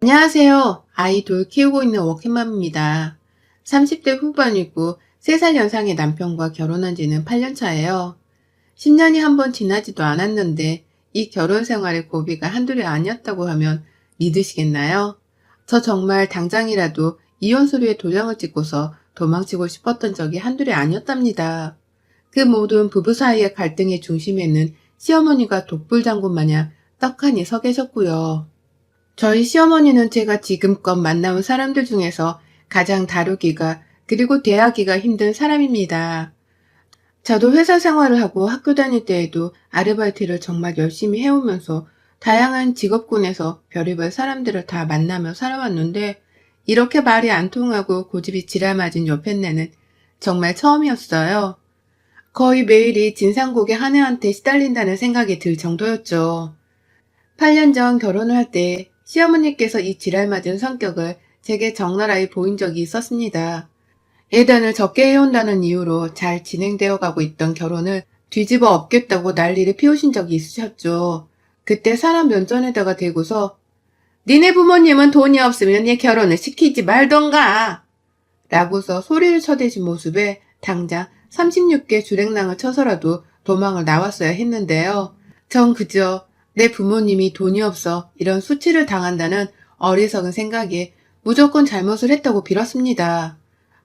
안녕하세요. 아이 둘 키우고 있는 워킹맘입니다. 30대 후반이고 3살 연상의 남편과 결혼한 지는 8년 차예요. 10년이 한 번 지나지도 않았는데 이 결혼 생활의 고비가 한둘이 아니었다고 하면 믿으시겠나요? 저 정말 당장이라도 이혼 서류에 도장을 찍고서 도망치고 싶었던 적이 한둘이 아니었답니다. 그 모든 부부 사이의 갈등의 중심에는 시어머니가 독불장군 마냥 떡하니 서 계셨고요. 저희 시어머니는 제가 지금껏 만나온 사람들 중에서 가장 다루기가 그리고 대하기가 힘든 사람입니다. 저도 회사 생활을 하고 학교 다닐 때에도 아르바이트를 정말 열심히 해오면서 다양한 직업군에서 별의별 사람들을 다 만나며 살아왔는데 이렇게 말이 안 통하고 고집이 지랄맞은 옆에내는 정말 처음이었어요. 거의 매일이 진상국의 한 해한테 시달린다는 생각이 들 정도였죠. 8년 전 결혼을 할 때 시어머니께서 이 지랄맞은 성격을 제게 적나라히 보인 적이 있었습니다. 예단을 적게 해온다는 이유로 잘 진행되어 가고 있던 결혼을 뒤집어 엎겠다고 난리를 피우신 적이 있으셨죠. 그때 사람 면전에다가 대고서 니네 부모님은 돈이 없으면 얘 결혼을 시키지 말던가 라고서 소리를 쳐대신 모습에 당장 36개 주랭랑을 쳐서라도 도망을 나왔어야 했는데요. 전 그저 내 부모님이 돈이 없어 이런 수치를 당한다는 어리석은 생각에 무조건 잘못을 했다고 빌었습니다.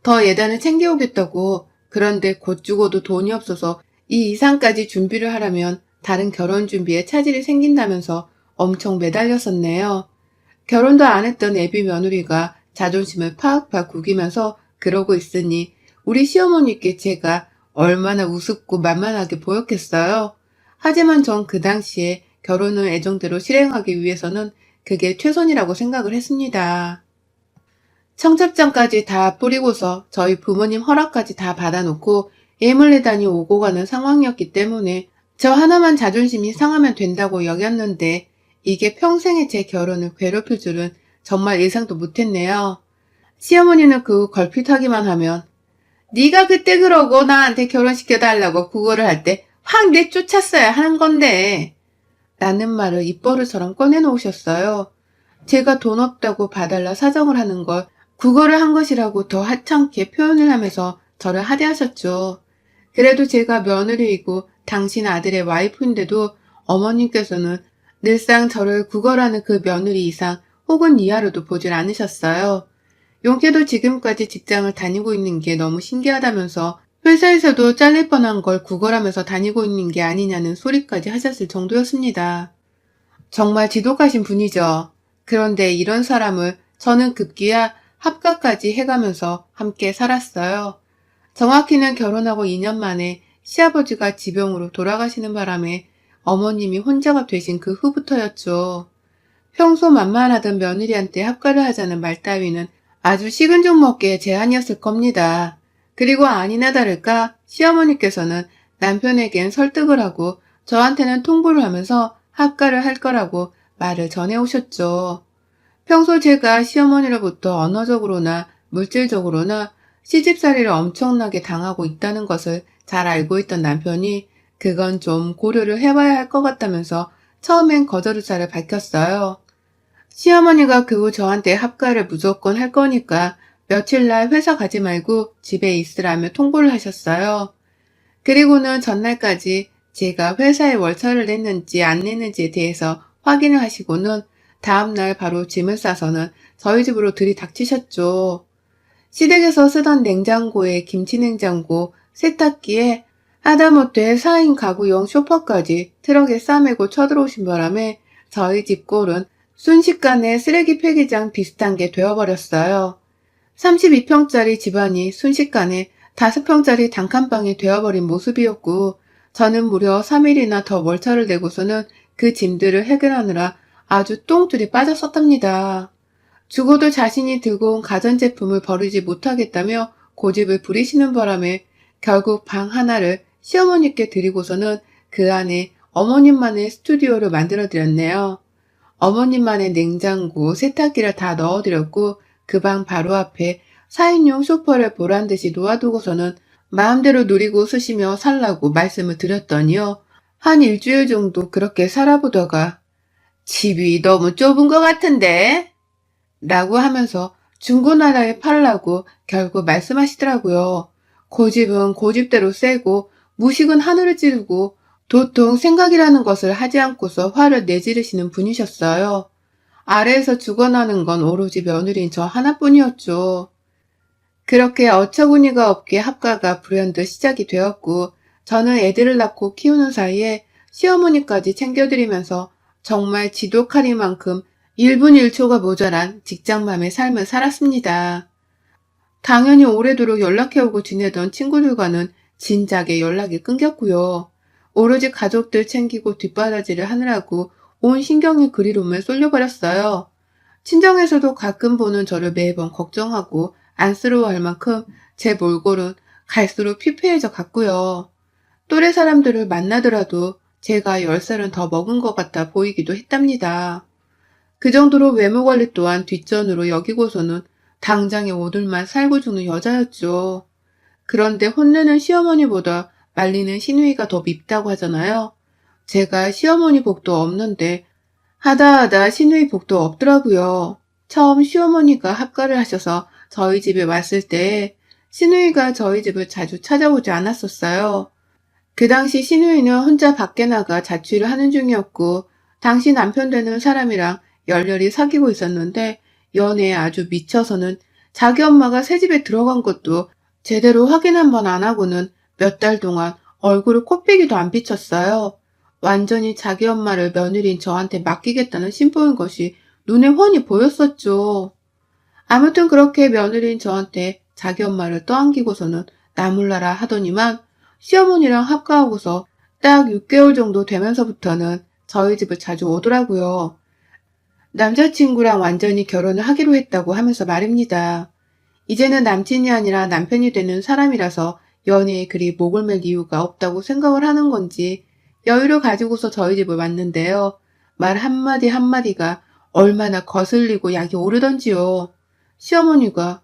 더 예단을 챙겨오겠다고. 그런데 곧 죽어도 돈이 없어서 이 이상까지 준비를 하려면 다른 결혼 준비에 차질이 생긴다면서 엄청 매달렸었네요. 결혼도 안 했던 애비 며느리가 자존심을 팍팍 구기면서 그러고 있으니 우리 시어머니께 제가 얼마나 우습고 만만하게 보였겠어요. 하지만 전 그 당시에 결혼을 애정대로 실행하기 위해서는 그게 최선이라고 생각을 했습니다. 청첩장까지 다 뿌리고서 저희 부모님 허락까지 다 받아놓고 예물내단이 오고 가는 상황이었기 때문에 저 하나만 자존심이 상하면 된다고 여겼는데 이게 평생의 제 결혼을 괴롭힐 줄은 정말 예상도 못했네요. 시어머니는 그 걸핏하기만 하면 네가 그때 그러고 나한테 결혼시켜달라고 구걸을 할 때 확 내쫓았어야 하는 건데 라는 말을 입버릇처럼 꺼내놓으셨어요. 제가 돈 없다고 봐달라 사정을 하는 걸 구걸을 한 것이라고 더 하찮게 표현을 하면서 저를 하대하셨죠. 그래도 제가 며느리이고 당신 아들의 와이프인데도 어머님께서는 늘상 저를 구걸하는 그 며느리 이상 혹은 이하로도 보질 않으셨어요. 용케도 지금까지 직장을 다니고 있는 게 너무 신기하다면서 회사에서도 잘릴 뻔한 걸 구걸하면서 다니고 있는 게 아니냐는 소리까지 하셨을 정도였습니다. 정말 지독하신 분이죠. 그런데 이런 사람을 저는 급기야 합가까지 해가면서 함께 살았어요. 정확히는 결혼하고 2년 만에 시아버지가 지병으로 돌아가시는 바람에 어머님이 혼자가 되신 그 후부터였죠. 평소 만만하던 며느리한테 합가를 하자는 말 따위는 아주 식은 죽 먹기의 제안이었을 겁니다. 그리고 아니나 다를까 시어머니께서는 남편에겐 설득을 하고 저한테는 통보를 하면서 합가를 할 거라고 말을 전해오셨죠. 평소 제가 시어머니로부터 언어적으로나 물질적으로나 시집살이를 엄청나게 당하고 있다는 것을 잘 알고 있던 남편이 그건 좀 고려를 해봐야 할 것 같다면서 처음엔 거절 의사를 밝혔어요. 시어머니가 그 후 저한테 합가를 무조건 할 거니까 며칠날 회사 가지 말고 집에 있으라며 통보를 하셨어요. 그리고는 전날까지 제가 회사에 월차를 냈는지 안 냈는지에 대해서 확인을 하시고는 다음날 바로 짐을 싸서는 저희 집으로 들이닥치셨죠. 시댁에서 쓰던 냉장고에 김치냉장고, 세탁기에 하다못해 4인 가구용 소파까지 트럭에 싸매고 쳐들어오신 바람에 저희 집 꼴은 순식간에 쓰레기 폐기장 비슷한 게 되어버렸어요. 32평짜리 집안이 순식간에 5평짜리 단칸방이 되어버린 모습이었고 저는 무려 3일이나 더 월차를 내고서는 그 짐들을 해결하느라 아주 똥줄이 빠졌었답니다. 죽어도 자신이 들고 온 가전제품을 버리지 못하겠다며 고집을 부리시는 바람에 결국 방 하나를 시어머니께 드리고서는 그 안에 어머님만의 스튜디오를 만들어드렸네요. 어머님만의 냉장고, 세탁기를 다 넣어드렸고 그 방 바로 앞에 4인용 소파를 보란듯이 놓아두고서는 마음대로 누리고 쓰시며 살라고 말씀을 드렸더니요. 한 일주일 정도 그렇게 살아보다가 집이 너무 좁은 것 같은데? 라고 하면서 중고나라에 팔라고 결국 말씀하시더라고요. 고집은 고집대로 세고 무식은 하늘을 찌르고 도통 생각이라는 것을 하지 않고서 화를 내지르시는 분이셨어요. 아래에서 죽어나는 건 오로지 며느리인 저 하나뿐이었죠. 그렇게 어처구니가 없게 합가가 불현듯 시작이 되었고 저는 애들을 낳고 키우는 사이에 시어머니까지 챙겨드리면서 정말 지독하리만큼 1분 1초가 모자란 직장맘의 삶을 살았습니다. 당연히 오래도록 연락해오고 지내던 친구들과는 진작에 연락이 끊겼고요. 오로지 가족들 챙기고 뒷바라지를 하느라고 온 신경이 그리로만 쏠려버렸어요. 친정에서도 가끔 보는 저를 매번 걱정하고 안쓰러워할 만큼 제 몰골은 갈수록 피폐해져 갔고요. 또래 사람들을 만나더라도 제가 10살은 더 먹은 것 같아 보이기도 했답니다. 그 정도로 외모 관리 또한 뒷전으로 여기고서는 당장에 오늘만 살고 죽는 여자였죠. 그런데 혼내는 시어머니보다 말리는 시누이가 더 밉다고 하잖아요. 제가 시어머니 복도 없는데 하다 시누이 복도 없더라고요. 처음 시어머니가 합가를 하셔서 저희 집에 왔을 때 시누이가 저희 집을 자주 찾아오지 않았었어요. 그 당시 시누이는 혼자 밖에 나가 자취를 하는 중이었고 당시 남편 되는 사람이랑 열렬히 사귀고 있었는데 연애에 아주 미쳐서는 자기 엄마가 새 집에 들어간 것도 제대로 확인 한 번 안 하고는 몇 달 동안 얼굴을 코빼기도 안 비쳤어요. 완전히 자기 엄마를 며느리인 저한테 맡기겠다는 심보인 것이 눈에 훤히 보였었죠. 아무튼 그렇게 며느리인 저한테 자기 엄마를 떠안기고서는 나몰라라 하더니만 시어머니랑 합가하고서 딱 6개월 정도 되면서부터는 저희 집을 자주 오더라고요. 남자친구랑 완전히 결혼을 하기로 했다고 하면서 말입니다. 이제는 남친이 아니라 남편이 되는 사람이라서 연애에 그리 목을 맬 이유가 없다고 생각을 하는 건지 여유를 가지고서 저희 집을 왔는데요. 말 한마디 한마디가 얼마나 거슬리고 약이 오르던지요. 시어머니가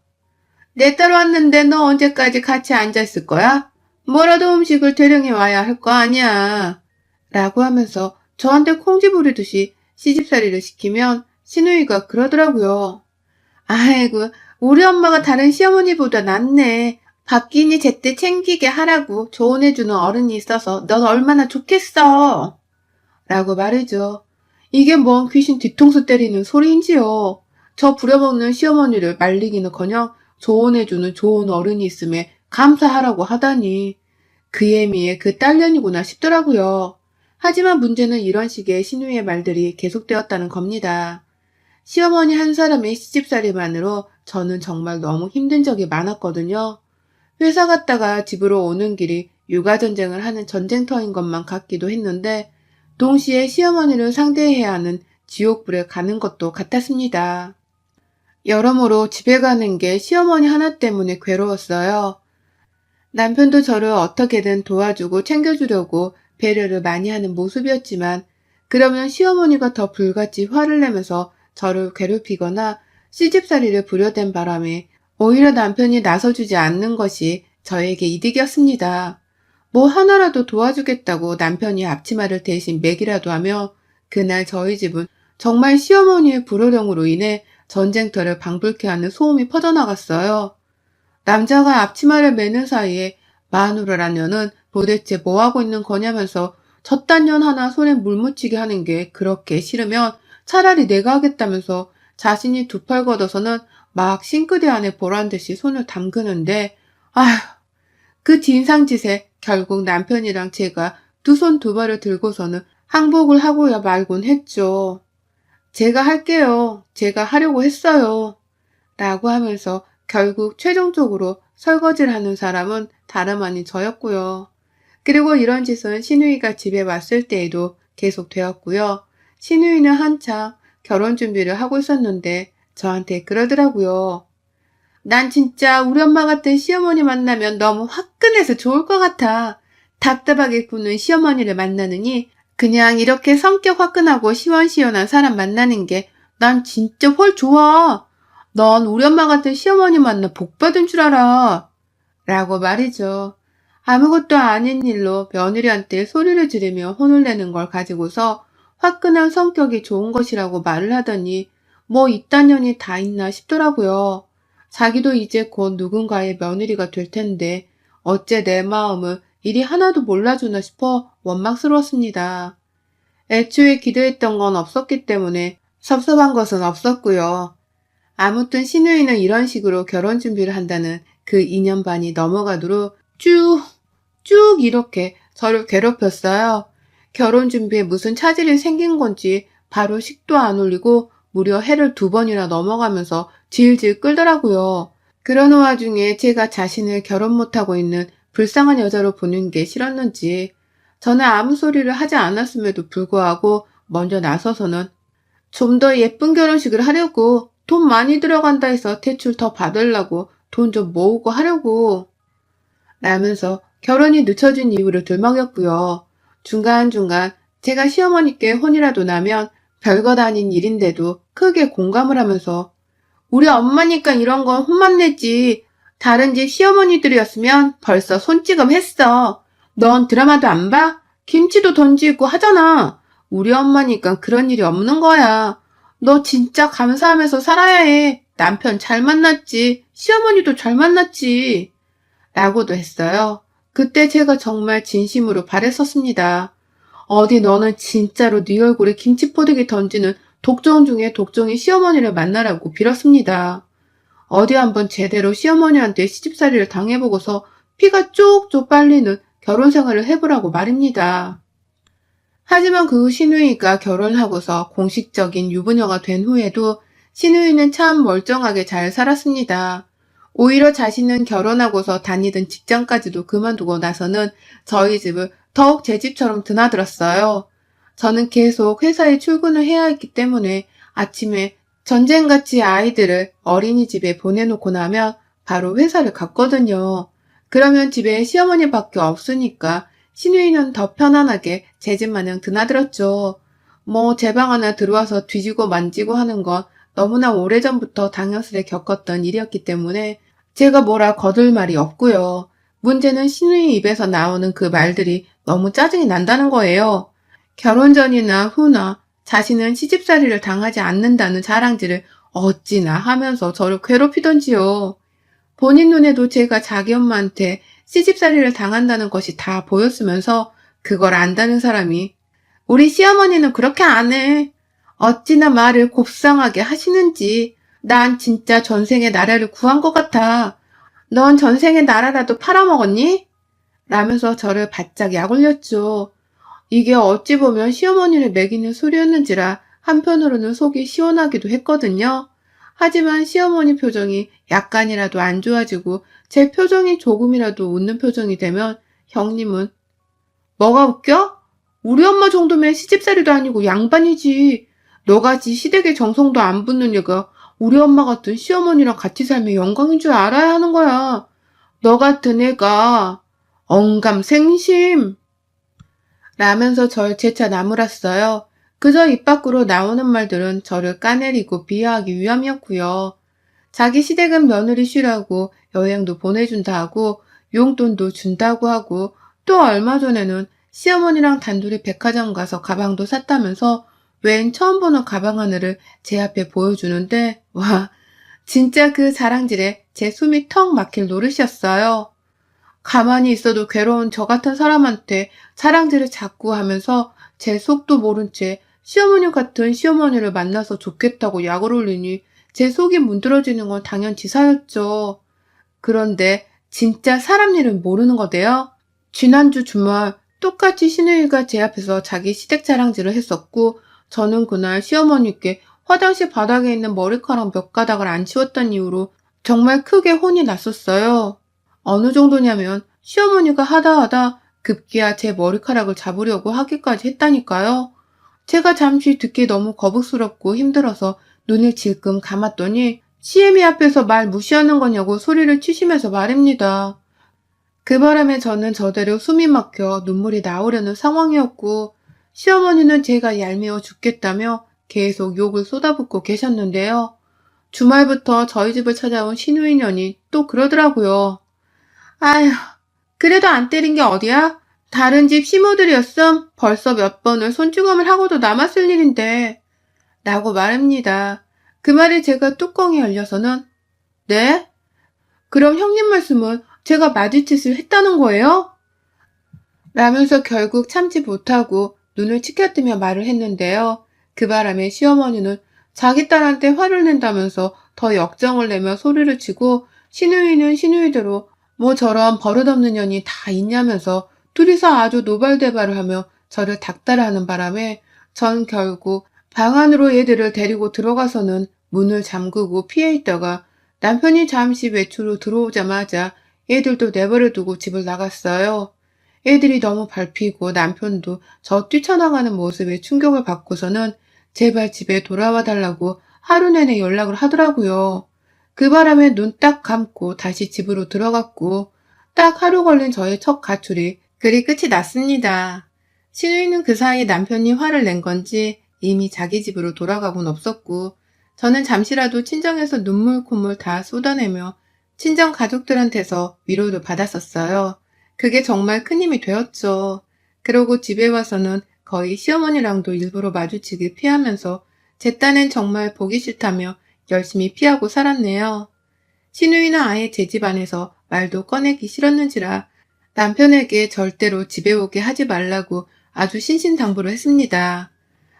내 딸 왔는데 너 언제까지 같이 앉아있을 거야? 뭐라도 음식을 대령해 와야 할 거 아니야. 라고 하면서 저한테 콩쥐 부리듯이 시집살이를 시키면 시누이가 그러더라고요. 아이고, 우리 엄마가 다른 시어머니보다 낫네. 밥기니 제때 챙기게 하라고 조언해주는 어른이 있어서 넌 얼마나 좋겠어. 라고 말이죠. 이게 뭔 귀신 뒤통수 때리는 소리인지요. 저 부려먹는 시어머니를 말리기는커녕 조언해주는 좋은 어른이 있음에 감사하라고 하다니. 그 애미의 그 딸년이구나 싶더라고요. 하지만 문제는 이런 식의 시누이의 말들이 계속되었다는 겁니다. 시어머니 한 사람의 시집살이만으로 저는 정말 너무 힘든 적이 많았거든요. 회사 갔다가 집으로 오는 길이 육아전쟁을 하는 전쟁터인 것만 같기도 했는데 동시에 시어머니를 상대해야 하는 지옥불에 가는 것도 같았습니다. 여러모로 집에 가는 게 시어머니 하나 때문에 괴로웠어요. 남편도 저를 어떻게든 도와주고 챙겨주려고 배려를 많이 하는 모습이었지만 그러면 시어머니가 더 불같이 화를 내면서 저를 괴롭히거나 시집살이를 부려댄 바람에 오히려 남편이 나서주지 않는 것이 저에게 이득이었습니다. 뭐 하나라도 도와주겠다고 남편이 앞치마를 대신 매기라도 하며 그날 저희 집은 정말 시어머니의 불호령으로 인해 전쟁터를 방불케 하는 소음이 퍼져나갔어요. 남자가 앞치마를 매는 사이에 마누라란 년은 도대체 뭐하고 있는 거냐면서 저딴 년 하나 손에 물 묻히게 하는 게 그렇게 싫으면 차라리 내가 하겠다면서 자신이 두 팔 걷어서는 막 싱크대 안에 보란듯이 손을 담그는데 아휴 그 진상짓에 결국 남편이랑 제가 두 손 두 발을 들고서는 항복을 하고야 말곤 했죠. 제가 할게요. 제가 하려고 했어요. 라고 하면서 결국 최종적으로 설거지를 하는 사람은 다름 아닌 저였고요. 그리고 이런 짓은 시누이가 집에 왔을 때에도 계속 되었고요. 시누이는 한창 결혼 준비를 하고 있었는데 저한테 그러더라고요. 난 진짜 우리 엄마 같은 시어머니 만나면 너무 화끈해서 좋을 것 같아. 답답하게 구는 시어머니를 만나느니 그냥 이렇게 성격 화끈하고 시원시원한 사람 만나는 게 난 진짜 훨 좋아. 넌 우리 엄마 같은 시어머니 만나 복 받은 줄 알아. 라고 말이죠. 아무것도 아닌 일로 며느리한테 소리를 지르며 혼을 내는 걸 가지고서 화끈한 성격이 좋은 것이라고 말을 하더니 뭐 이딴 년이 다 있나 싶더라고요. 자기도 이제 곧 누군가의 며느리가 될 텐데 어째 내 마음을 이리 하나도 몰라주나 싶어 원망스러웠습니다. 애초에 기대했던 건 없었기 때문에 섭섭한 것은 없었고요. 아무튼 신우이는 이런 식으로 결혼 준비를 한다는 그 2년 반이 넘어가도록 쭉 이렇게 저를 괴롭혔어요. 결혼 준비에 무슨 차질이 생긴 건지 바로 식도 안 올리고 무려 해를 2번이나 넘어가면서 질질 끌더라고요. 그러는 와중에 제가 자신을 결혼 못하고 있는 불쌍한 여자로 보는 게 싫었는지 저는 아무 소리를 하지 않았음에도 불구하고 먼저 나서서는 좀 더 예쁜 결혼식을 하려고 돈 많이 들어간다 해서 대출 더 받으려고 돈 좀 모으고 하려고 라면서 결혼이 늦춰진 이유를 들먹였고요. 중간중간 제가 시어머니께 혼이라도 나면 별것 아닌 일인데도 크게 공감을 하면서 우리 엄마니까 이런 건 혼만 내지 다른 집 시어머니들이었으면 벌써 손찌검 했어. 넌 드라마도 안 봐? 김치도 던지고 하잖아. 우리 엄마니까 그런 일이 없는 거야. 너 진짜 감사하면서 살아야 해. 남편 잘 만났지. 시어머니도 잘 만났지. 라고도 했어요. 그때 제가 정말 진심으로 바랬었습니다. 어디 너는 진짜로 네 얼굴에 김치포대기 던지는 독종 중에 독종이 시어머니를 만나라고 빌었습니다. 어디 한번 제대로 시어머니한테 시집살이를 당해보고서 피가 쪽쪽 빨리는 결혼 생활을 해보라고 말입니다. 하지만 그 후 신우이가 결혼하고서 공식적인 유부녀가 된 후에도 신우이는 참 멀쩡하게 잘 살았습니다. 오히려 자신은 결혼하고서 다니던 직장까지도 그만두고 나서는 저희 집을 더욱 제 집처럼 드나들었어요. 저는 계속 회사에 출근을 해야 했기 때문에 아침에 전쟁같이 아이들을 어린이집에 보내놓고 나면 바로 회사를 갔거든요. 그러면 집에 시어머니밖에 없으니까 신우이는 더 편안하게 제 집 마냥 드나들었죠. 뭐 제 방 하나 들어와서 뒤지고 만지고 하는 건 너무나 오래전부터 당연스레 겪었던 일이었기 때문에 제가 뭐라 거들 말이 없고요. 문제는 신우이 입에서 나오는 그 말들이 너무 짜증이 난다는 거예요. 결혼 전이나 후나 자신은 시집살이를 당하지 않는다는 자랑질을 어찌나 하면서 저를 괴롭히던지요. 본인 눈에도 제가 자기 엄마한테 시집살이를 당한다는 것이 다 보였으면서 그걸 안다는 사람이 우리 시어머니는 그렇게 안 해. 어찌나 말을 곱상하게 하시는지 난 진짜 전생에 나라를 구한 것 같아. 넌 전생에 나라라도 팔아먹었니? 라면서 저를 바짝 약올렸죠. 이게 어찌 보면 시어머니를 매기는 소리였는지라 한편으로는 속이 시원하기도 했거든요. 하지만 시어머니 표정이 약간이라도 안 좋아지고 제 표정이 조금이라도 웃는 표정이 되면 형님은 뭐가 웃겨? 우리 엄마 정도면 시집살이도 아니고 양반이지. 너같이 시댁의 정성도 안 붙는 애가 우리 엄마 같은 시어머니랑 같이 살면 영광인 줄 알아야 하는 거야. 너 같은 애가 언감생심 라면서 절 재차 나무랐어요. 그저 입 밖으로 나오는 말들은 저를 까내리고 비하하기 위함이었고요. 자기 시댁은 며느리 쉬라고 여행도 보내준다 하고 용돈도 준다고 하고 또 얼마 전에는 시어머니랑 단둘이 백화점 가서 가방도 샀다면서 웬 처음 보는 가방 하나를 제 앞에 보여주는데 와 진짜 그 자랑질에 제 숨이 턱 막힐 노릇이었어요. 가만히 있어도 괴로운 저 같은 사람한테 자랑질을 자꾸 하면서 제 속도 모른 채 시어머니 같은 시어머니를 만나서 좋겠다고 약을 올리니 제 속이 문드러지는 건 당연지사였죠. 그런데 진짜 사람 일은 모르는 거대요. 지난주 주말 똑같이 신우이가 제 앞에서 자기 시댁 자랑질을 했었고 저는 그날 시어머니께 화장실 바닥에 있는 머리카락 몇 가닥을 안 치웠던 이유로 정말 크게 혼이 났었어요. 어느 정도냐면 시어머니가 하다 급기야 제 머리카락을 잡으려고 하기까지 했다니까요. 제가 잠시 듣기 너무 거북스럽고 힘들어서 눈을 질끔 감았더니 시애미 앞에서 말 무시하는 거냐고 소리를 치시면서 말입니다. 그 바람에 저는 저대로 숨이 막혀 눈물이 나오려는 상황이었고 시어머니는 제가 얄미워 죽겠다며 계속 욕을 쏟아붓고 계셨는데요. 주말부터 저희 집을 찾아온 시누이년이 또 그러더라고요. 아휴, 그래도 안 때린 게 어디야? 다른 집 시모들이었음 벌써 몇 번을 손찌검을 하고도 남았을 일인데 라고 말합니다. 그 말에 제가 뚜껑이 열려서는 네? 그럼 형님 말씀은 제가 마주짓을 했다는 거예요? 라면서 결국 참지 못하고 눈을 치켜뜨며 말을 했는데요. 그 바람에 시어머니는 자기 딸한테 화를 낸다면서 더 역정을 내며 소리를 치고 시누이는 시누이대로 뭐 저런 버릇없는 년이 다 있냐면서 둘이서 아주 노발대발을 하며 저를 닥달하는 바람에 전 결국 방 안으로 애들을 데리고 들어가서는 문을 잠그고 피해 있다가 남편이 잠시 외출로 들어오자마자 애들도 내버려 두고 집을 나갔어요. 애들이 너무 밟히고 남편도 저 뛰쳐나가는 모습에 충격을 받고서는 제발 집에 돌아와 달라고 하루 내내 연락을 하더라고요. 그 바람에 눈 딱 감고 다시 집으로 들어갔고 딱 하루 걸린 저의 첫 가출이 그리 끝이 났습니다. 신우이는 그 사이 남편이 화를 낸 건지 이미 자기 집으로 돌아가곤 없었고 저는 잠시라도 친정에서 눈물 콧물 다 쏟아내며 친정 가족들한테서 위로를 받았었어요. 그게 정말 큰 힘이 되었죠. 그러고 집에 와서는 거의 시어머니랑도 일부러 마주치길 피하면서 제 딴엔 정말 보기 싫다며 열심히 피하고 살았네요. 시누이는 아예 제 집 안에서 말도 꺼내기 싫었는지라 남편에게 절대로 집에 오게 하지 말라고 아주 신신당부를 했습니다.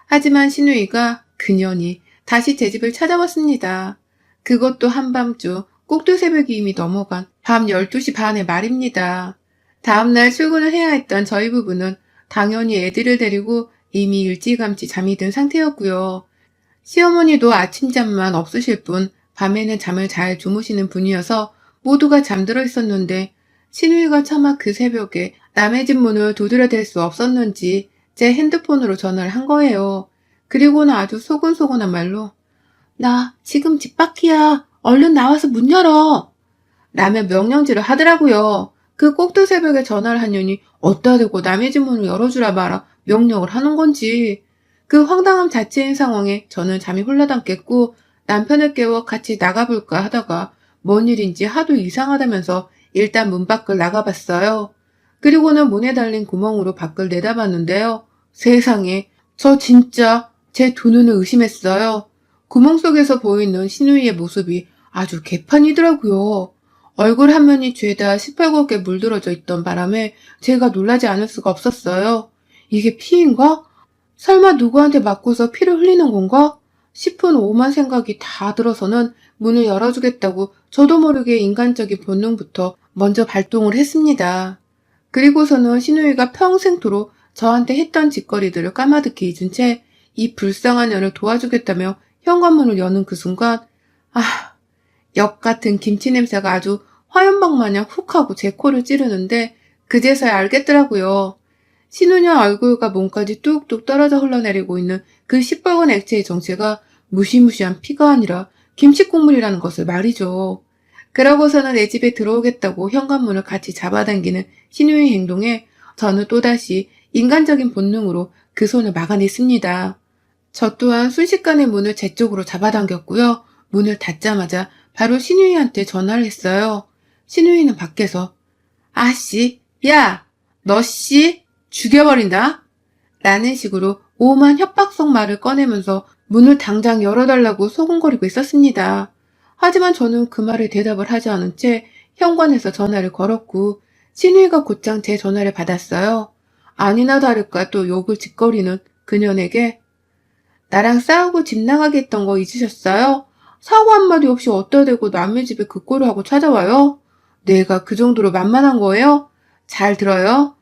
하지만 시누이가 그년이 다시 제 집을 찾아왔습니다. 그것도 한밤중 꼭두새벽이 이미 넘어간 밤 12시 반의 말입니다. 다음날 출근을 해야 했던 저희 부부는 당연히 애들을 데리고 이미 일찌감치 잠이 든 상태였고요. 시어머니도 아침잠만 없으실 뿐 밤에는 잠을 잘 주무시는 분이어서 모두가 잠들어 있었는데 시누이가 차마 그 새벽에 남의 집 문을 두드려댈 수 없었는지 제 핸드폰으로 전화를 한 거예요. 그리고는 아주 소곤소곤한 말로 나 지금 집 밖이야. 얼른 나와서 문 열어. 라며 명령질을 하더라고요. 그 꼭두 새벽에 전화를 한 년이 어디다 대고 남의 집 문을 열어주라 마라 명령을 하는 건지. 그 황당함 자체인 상황에 저는 잠이 홀라당겼고 남편을 깨워 같이 나가볼까 하다가 뭔 일인지 하도 이상하다면서 일단 문 밖을 나가봤어요. 그리고는 문에 달린 구멍으로 밖을 내다봤는데요. 세상에, 저 진짜 제 두 눈을 의심했어요. 구멍 속에서 보이는 시누이의 모습이 아주 개판이더라고요. 얼굴 한 면이 죄다 시뻘겋게 물들어져 있던 바람에 제가 놀라지 않을 수가 없었어요. 이게 피인가? 설마 누구한테 맞고서 피를 흘리는 건가? 싶은 오만 생각이 다 들어서는 문을 열어주겠다고 저도 모르게 인간적인 본능부터 먼저 발동을 했습니다. 그리고서는 시누이가 평생토록 저한테 했던 짓거리들을 까마득히 잊은 채 이 불쌍한 년을 도와주겠다며 현관문을 여는 그 순간 역 같은 김치 냄새가 아주 화염방 마냥 훅 하고 제 코를 찌르는데 그제서야 알겠더라고요. 신우년 얼굴과 몸까지 뚝뚝 떨어져 흘러내리고 있는 그 시뻘건 액체의 정체가 무시무시한 피가 아니라 김치국물이라는 것을 말이죠. 그러고서는 내 집에 들어오겠다고 현관문을 같이 잡아당기는 신우의 행동에 저는 또다시 인간적인 본능으로 그 손을 막아냈습니다. 저 또한 순식간에 문을 제 쪽으로 잡아당겼고요. 문을 닫자마자 바로 신우이한테 전화를 했어요. 신우이는 밖에서 아씨, 야, 너 씨 죽여버린다. 라는 식으로 오만 협박성 말을 꺼내면서 문을 당장 열어달라고 소곤거리고 있었습니다. 하지만 저는 그 말에 대답을 하지 않은 채 현관에서 전화를 걸었고 신우이가 곧장 제 전화를 받았어요. 아니나 다를까 또 욕을 짓거리는 그년에게 나랑 싸우고 집 나가게 했던 거 잊으셨어요? 사고 한마디 없이 어디다 대고 남의 집에 그 꼴을 하고 찾아와요? 내가 그 정도로 만만한 거예요? 잘 들어요.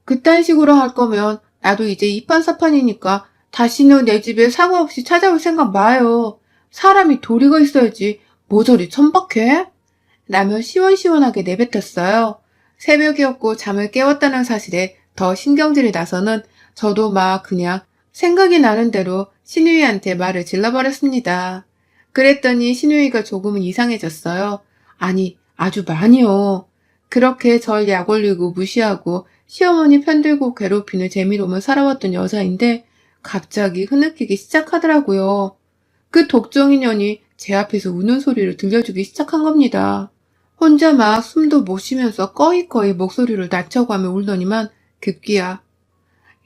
그딴 식으로 할 거면 나도 이제 이판사판이니까 다시는 내 집에 사고 없이 찾아올 생각 마요. 사람이 도리가 있어야지 뭐 저리 천박해? 라며 시원시원하게 내뱉었어요. 새벽이었고 잠을 깨웠다는 사실에 더 신경질이 나서는 저도 막 그냥 생각이 나는 대로 신우이한테 말을 질러버렸습니다. 그랬더니 신우이가 조금은 이상해졌어요. 아니, 아주 많이요. 그렇게 절 약올리고 무시하고 시어머니 편들고 괴롭히는 재미로만 살아왔던 여자인데 갑자기 흐느끼기 시작하더라고요. 그 독종인년이 제 앞에서 우는 소리를 들려주기 시작한 겁니다. 혼자 막 숨도 못 쉬면서 꺼이꺼이 목소리를 낮춰가며 울더니만 급기야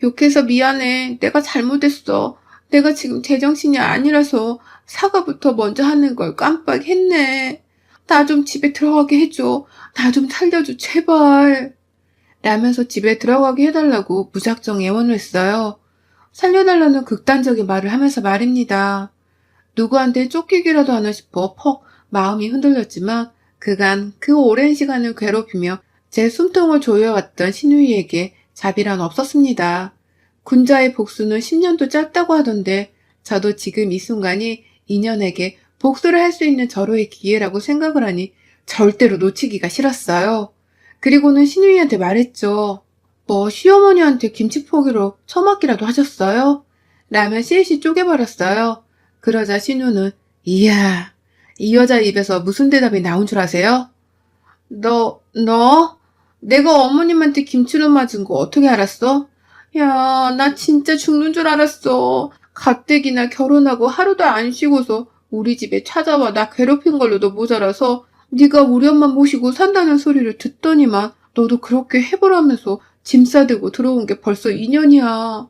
욕해서 미안해. 내가 잘못했어. 내가 지금 제정신이 아니라서 사과부터 먼저 하는 걸 깜빡했네. 나 좀 집에 들어가게 해줘. 나 좀 살려줘, 제발. 라면서 집에 들어가게 해달라고 무작정 애원을 했어요. 살려달라는 극단적인 말을 하면서 말입니다. 누구한테 쫓기기라도 하나 싶어 퍽 마음이 흔들렸지만 그간 그 오랜 시간을 괴롭히며 제 숨통을 조여왔던 신우이에게 자비란 없었습니다. 군자의 복수는 10년도 짧다고 하던데 저도 지금 이 순간이 인연에게 복수를 할 수 있는 절호의 기회라고 생각을 하니 절대로 놓치기가 싫었어요. 그리고는 신우이한테 말했죠. 뭐 시어머니한테 김치포기로 처맞기라도 하셨어요? 라면 씨앗이 쪼개버렸어요. 그러자 신우는 이야, 이 여자 입에서 무슨 대답이 나온 줄 아세요? 너? 내가 어머님한테 김치로 맞은 거 어떻게 알았어? 야, 나 진짜 죽는 줄 알았어. 가뜩이나 결혼하고 하루도 안 쉬고서 우리 집에 찾아와 나 괴롭힌 걸로도 모자라서 네가 우리 엄마 모시고 산다는 소리를 듣더니만 너도 그렇게 해보라면서 짐 싸들고 들어온 게 벌써 2년이야.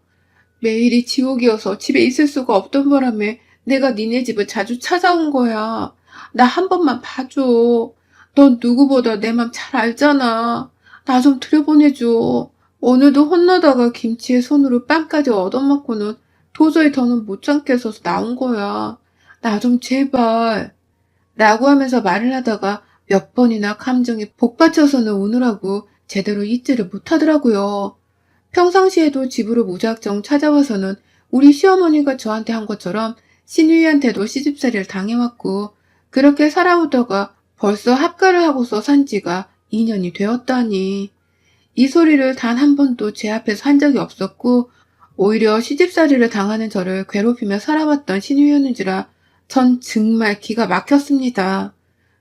매일이 지옥이어서 집에 있을 수가 없던 바람에 내가 니네 집을 자주 찾아온 거야. 나 한 번만 봐줘. 넌 누구보다 내 맘 잘 알잖아. 나 좀 들여보내줘. 오늘도 혼나다가 김치에 손으로 빵까지 얻어맞고는 도저히 더는 못 참겠어서 나온 거야. 나 좀 제발. 라고 하면서 말을 하다가 몇 번이나 감정이 복받쳐서는 우느라고 제대로 잊지를 못하더라고요. 평상시에도 집으로 무작정 찾아와서는 우리 시어머니가 저한테 한 것처럼 신우이한테도 시집살이를 당해왔고 그렇게 살아오다가 벌써 합가를 하고서 산 지가 2년이 되었다니. 이 소리를 단 한 번도 제 앞에서 한 적이 없었고 오히려 시집살이를 당하는 저를 괴롭히며 살아왔던 신우이였는지라 전 정말 기가 막혔습니다.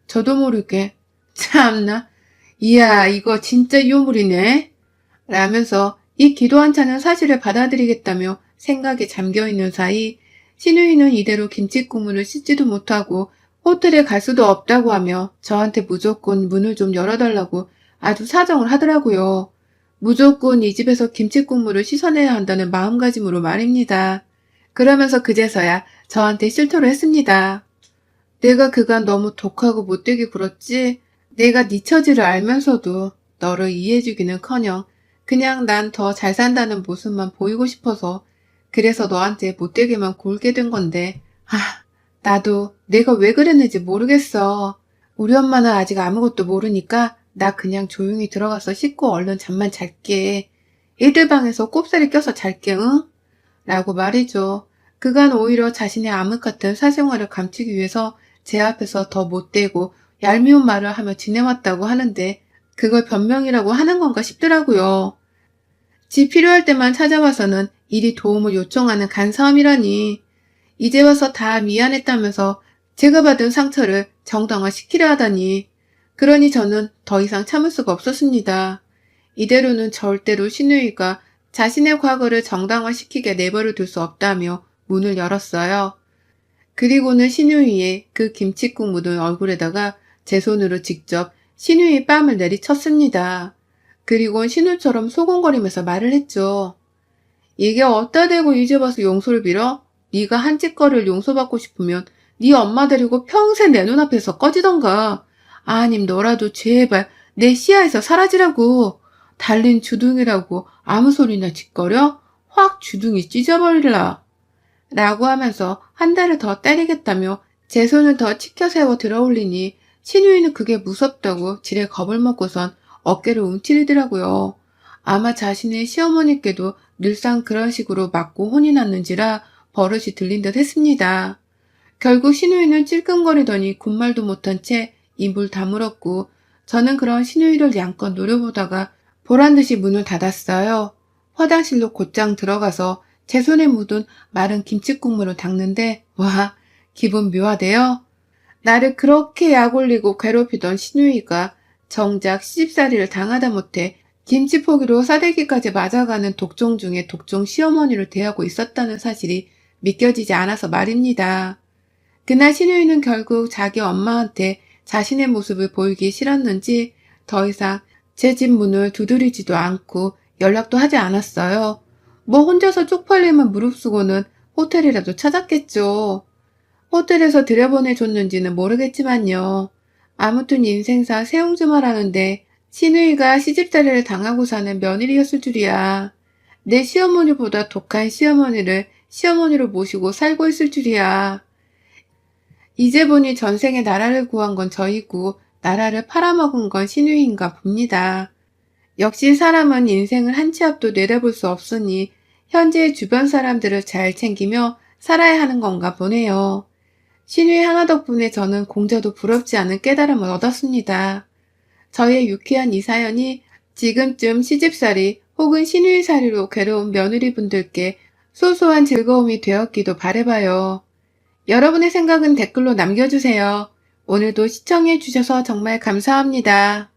저도 모르게 참나, 이야 이거 진짜 유물이네 라면서 이 기도 한차는 사실을 받아들이겠다며 생각에 잠겨있는 사이 신우이는 이대로 김치국물을 씻지도 못하고 호텔에 갈 수도 없다고 하며 저한테 무조건 문을 좀 열어달라고 아주 사정을 하더라고요. 무조건 이 집에서 김치국물을 씻어내야 한다는 마음가짐으로 말입니다. 그러면서 그제서야 저한테 실토를 했습니다. 내가 그간 너무 독하고 못되게 굴었지 내가 네 처지를 알면서도 너를 이해해주기는커녕 그냥 난 더 잘 산다는 모습만 보이고 싶어서 그래서 너한테 못되게만 굴게 된 건데 나도 내가 왜 그랬는지 모르겠어. 우리 엄마는 아직 아무것도 모르니까 나 그냥 조용히 들어가서 씻고 얼른 잠만 잘게. 애들 방에서 꼽사리 껴서 잘게, 응? 라고 말이죠. 그간 오히려 자신의 암흑 같은 사생활을 감추기 위해서 제 앞에서 더 못되고 얄미운 말을 하며 지내왔다고 하는데 그걸 변명이라고 하는 건가 싶더라고요. 집 필요할 때만 찾아와서는 이리 도움을 요청하는 간사함이라니. 이제 와서 다 미안했다면서 제가 받은 상처를 정당화시키려 하다니. 그러니 저는 더 이상 참을 수가 없었습니다. 이대로는 절대로 신우이가 자신의 과거를 정당화시키게 내버려 둘 수 없다며 문을 열었어요. 그리고는 신우이의 그 김칫국 묻은 얼굴에다가 제 손으로 직접 신우이 뺨을 내리쳤습니다. 그리곤 신우처럼 소곤거리면서 말을 했죠. 이게 어디다 대고 이제 와서 용서를 빌어? 네가 한 짓거리를 용서받고 싶으면 네 엄마 데리고 평생 내 눈앞에서 꺼지던가. 아님 너라도 제발 내 시야에서 사라지라고. 달린 주둥이라고 아무 소리나 짓거려? 확 주둥이 찢어버릴라. 라고 하면서 한 대를 더 때리겠다며 제 손을 더 치켜 세워 들어올리니 신우이는 그게 무섭다고 지레 겁을 먹고선 어깨를 움츠리더라고요. 아마 자신의 시어머니께도 늘상 그런 식으로 맞고 혼이 났는지라 버릇이 들린 듯 했습니다. 결국 신우이는 찔끔거리더니 군말도 못한 채 입을 다물었고 저는 그런 신우이를 양껏 노려보다가 보란듯이 문을 닫았어요. 화장실로 곧장 들어가서 제 손에 묻은 마른 김칫국물을 닦는데 와, 기분 묘하대요. 나를 그렇게 약올리고 괴롭히던 신우이가 정작 시집살이를 당하다 못해 김치포기로 싸대기까지 맞아가는 독종 중에 독종 시어머니를 대하고 있었다는 사실이 믿겨지지 않아서 말입니다. 그날 신우이는 결국 자기 엄마한테 자신의 모습을 보이기 싫었는지 더 이상 제 집 문을 두드리지도 않고 연락도 하지 않았어요. 뭐 혼자서 쪽팔림을 무릅쓰고는 호텔이라도 찾았겠죠. 호텔에서 들여보내줬는지는 모르겠지만요. 아무튼 인생사 새옹주마라는데 신우이가 시집살이를 당하고 사는 며느리였을 줄이야. 내 시어머니보다 독한 시어머니를 시어머니로 모시고 살고 있을 줄이야. 이제 보니 전생에 나라를 구한 건 저이고 나라를 팔아먹은 건 신우이인가 봅니다. 역시 사람은 인생을 한 치 앞도 내다볼 수 없으니 현재의 주변 사람들을 잘 챙기며 살아야 하는 건가 보네요. 신우이 하나 덕분에 저는 공자도 부럽지 않은 깨달음을 얻었습니다. 저의 유쾌한 이 사연이 지금쯤 시집살이 혹은 신우이살이로 괴로운 며느리분들께 소소한 즐거움이 되었기도 바라봐요. 여러분의 생각은 댓글로 남겨주세요. 오늘도 시청해주셔서 정말 감사합니다.